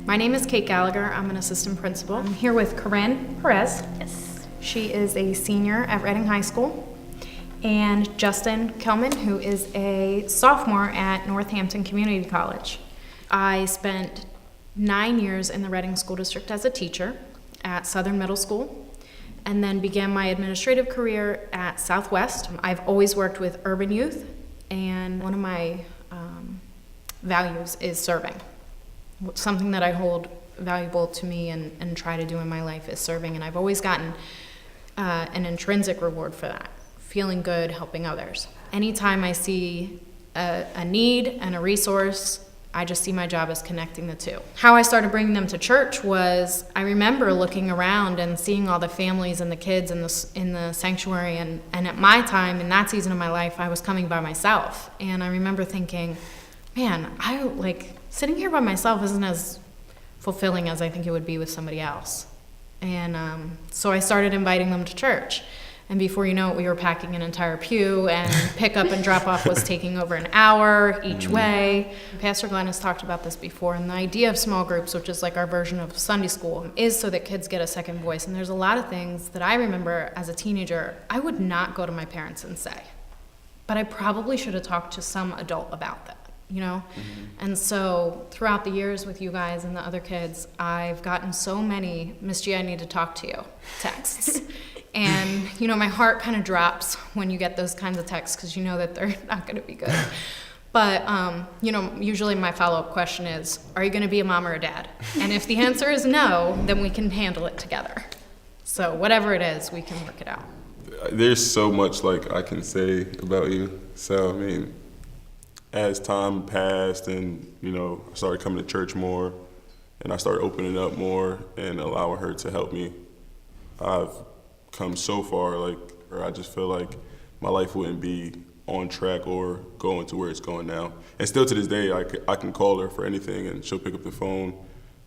My name is Kate Gallagher. I'm an assistant principal. I'm here with Corinne Perez. Yes. She is a senior at Reading High School. And Justin Kelman, who is a sophomore at Northampton Community College. I spent 9 years in the Reading School District as a teacher at Southern Middle School, and then began my administrative career at Southwest. I've always worked with urban youth, and one of my values is serving. Something that I hold valuable to me and try to do in my life is serving, and I've always gotten an intrinsic reward for that, feeling good, helping others. Anytime I see a need and a resource, I just see my job as connecting the two. How I started bringing them to church was, I remember looking around and seeing all the families and the kids in the sanctuary, and at my time, in that season of my life, I was coming by myself. And I remember thinking, man, sitting here by myself isn't as fulfilling as I think it would be with somebody else. And so I started inviting them to church. And before you know it, we were packing an entire pew, and pick up and drop off was taking over an hour each way. Pastor Glenn has talked about this before, and the idea of small groups, which is like our version of Sunday school, is so that kids get a second voice. And there's a lot of things that I remember as a teenager I would not go to my parents and say, but I probably should have talked to some adult about that, you know? And so throughout the years with you guys and the other kids, I've gotten so many "Miss G, I need to talk to you" texts. And, you know, my heart kind of drops when you get those kinds of texts, because you know that they're not going to be good. But, you know, usually my follow-up question is, are you going to be a mom or a dad? And if the answer is no, then we can handle it together. So whatever it is, we can work it out. There's so much I can say about you. So, I mean, as time passed and, you know, I started coming to church more, and I started opening up more and allowing her to help me, I've come so far, or I just feel like my life wouldn't be on track or going to where it's going now. And still to this day, I can call her for anything, and she'll pick up the phone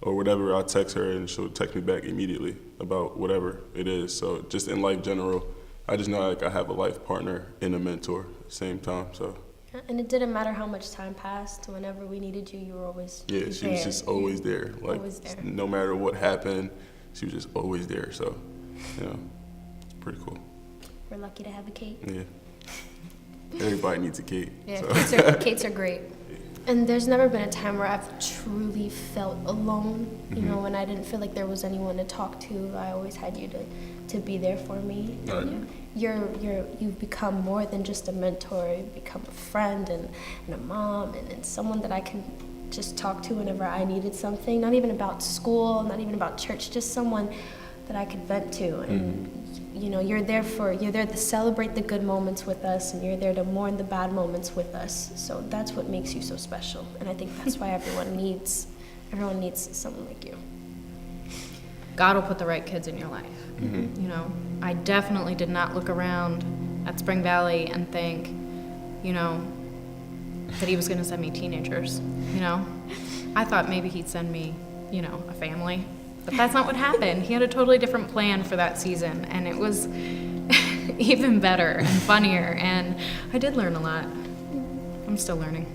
or whatever. I'll text her, and she'll text me back immediately about whatever it is. So just in life general, I just know I have a life partner and a mentor at the same time. So. And it didn't matter how much time passed. Whenever we needed you, you were always there. She was just always there. Always there. No matter what happened, she was just always there. So, you know. Pretty cool. We're lucky to have a Kate. Yeah. Everybody needs a Kate. Yeah, so. Kates are great. And there's never been a time where I've truly felt alone. You know, when I didn't feel like there was anyone to talk to, I always had you to be there for me. Right. You've become more than just a mentor. You've become a friend and a mom and someone that I can just talk to whenever I needed something. Not even about school, not even about church, just someone that I could vent to. And you know, you're there to celebrate the good moments with us, and you're there to mourn the bad moments with us. So that's what makes you so special. And I think that's why everyone needs someone like you. God will put the right kids in your life. You know, I definitely did not look around at Spring Valley and think, you know, that he was going to send me teenagers, you know. I thought maybe he'd send me, you know, a family. But that's not what happened. He had a totally different plan for that season, and it was even better and funnier, and I did learn a lot. I'm still learning.